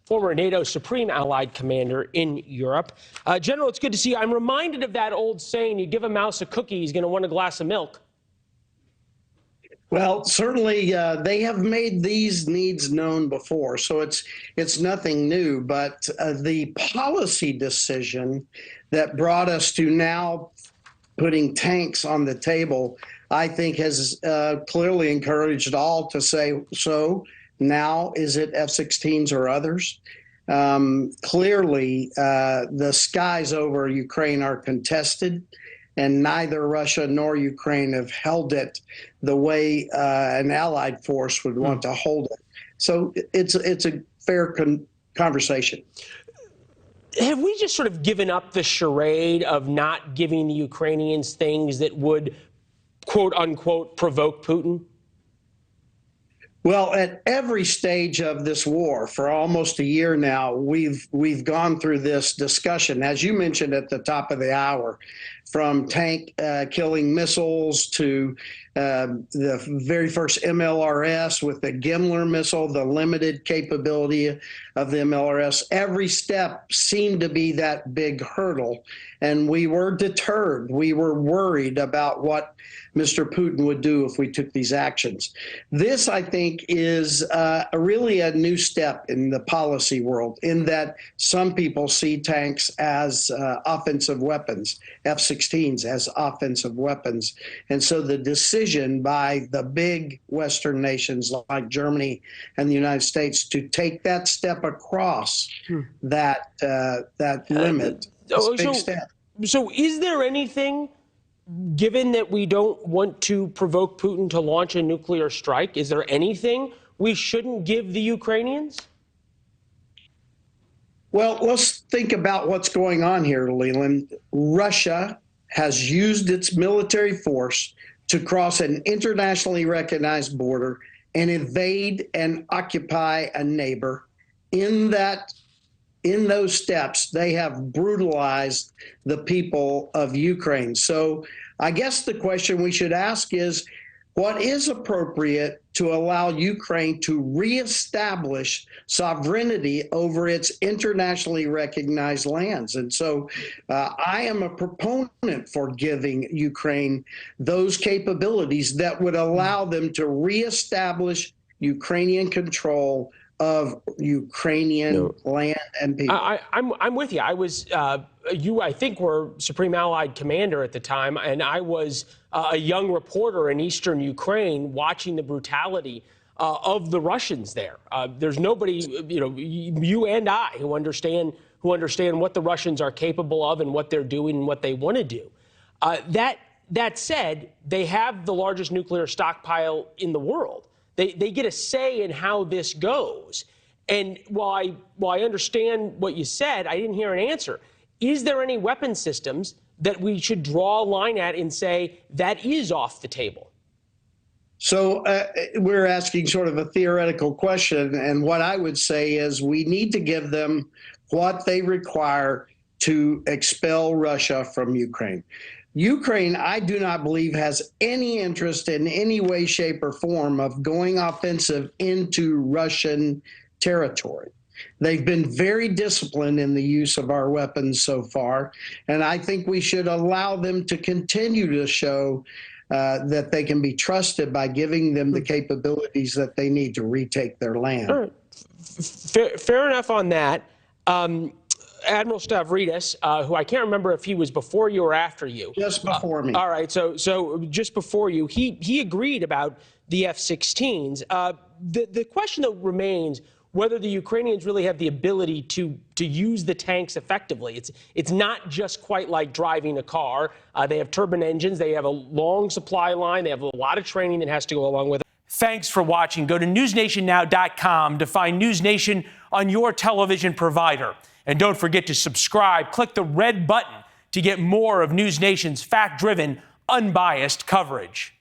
former NATO Supreme Allied Commander in Europe. General, it's good to see you. I'm reminded of that old saying, you give a mouse a cookie, he's going to want a glass of milk. Well, certainly they have made these needs known before, so it's nothing new. But the policy decision that brought us to now putting tanks on the table, I think, has clearly encouraged all to say, so now is it F-16s or others? Clearly, the skies over Ukraine are contested, and neither Russia nor Ukraine have held it the way an allied force would want to hold it. So it's a fair conversation. Have we just sort of given up the charade of not giving the Ukrainians things that would, quote unquote, provoke Putin? Well, at every stage of this war, for almost a year now, we've gone through this discussion, as you mentioned at the top of the hour, from tank killing missiles to the very first MLRS with the Gimler missile, the limited capability of the MLRS. Every step seemed to be that big hurdle, and we were deterred. We were worried about what Mr. Putin would do if we took these actions. This, I think, is really a new step in the policy world, in that some people see tanks as offensive weapons, F-16s as offensive weapons. And so the decision by the big Western nations like Germany and the United States to take that step across that limit is a big step. So is there anything, given that we don't want to provoke Putin to launch a nuclear strike, is there anything we shouldn't give the Ukrainians? Well, let's think about what's going on here, Leland. Russia has used its military force to cross an internationally recognized border and invade and occupy a neighbor. In those steps, they have brutalized the people of Ukraine. So I guess the question we should ask is, what is appropriate to allow Ukraine to reestablish sovereignty over its internationally recognized lands? And so I am a proponent for giving Ukraine those capabilities that would allow them to reestablish Ukrainian control of Ukrainian land and people. I'm with you. I was, you, I think, were Supreme Allied Commander at the time, and I was a young reporter in eastern Ukraine watching the brutality of the Russians there. There's nobody, you and I, who understand what the Russians are capable of and what they're doing and what they want to do. That said, they have the largest nuclear stockpile in the world. They get a say in how this goes. And while I understand what you said, I didn't hear an answer. Is there any weapon systems that we should draw a line at and say that is off the table? So we're asking sort of a theoretical question. And what I would say is we need to give them what they require to expel Russia from Ukraine. Ukraine, I do not believe, has any interest in any way, shape, or form of going offensive into Russian territory. They've been very disciplined in the use of our weapons so far, and I think we should allow them to continue to show that they can be trusted by giving them the capabilities that they need to retake their land. All right. Fair enough on that. Admiral Stavridis, who I can't remember if he was before you or after you. Just before me. All right, so just before you, he agreed about the F-16s. The question that remains whether the Ukrainians really have the ability to use the tanks effectively. It's not just quite like driving a car. They have turbine engines. They have a long supply line. They have a lot of training that has to go along with it. Thanks for watching. Go to newsnationnow.com to find NewsNation on your television provider. And don't forget to subscribe. Click the red button to get more of NewsNation's fact-driven, unbiased coverage.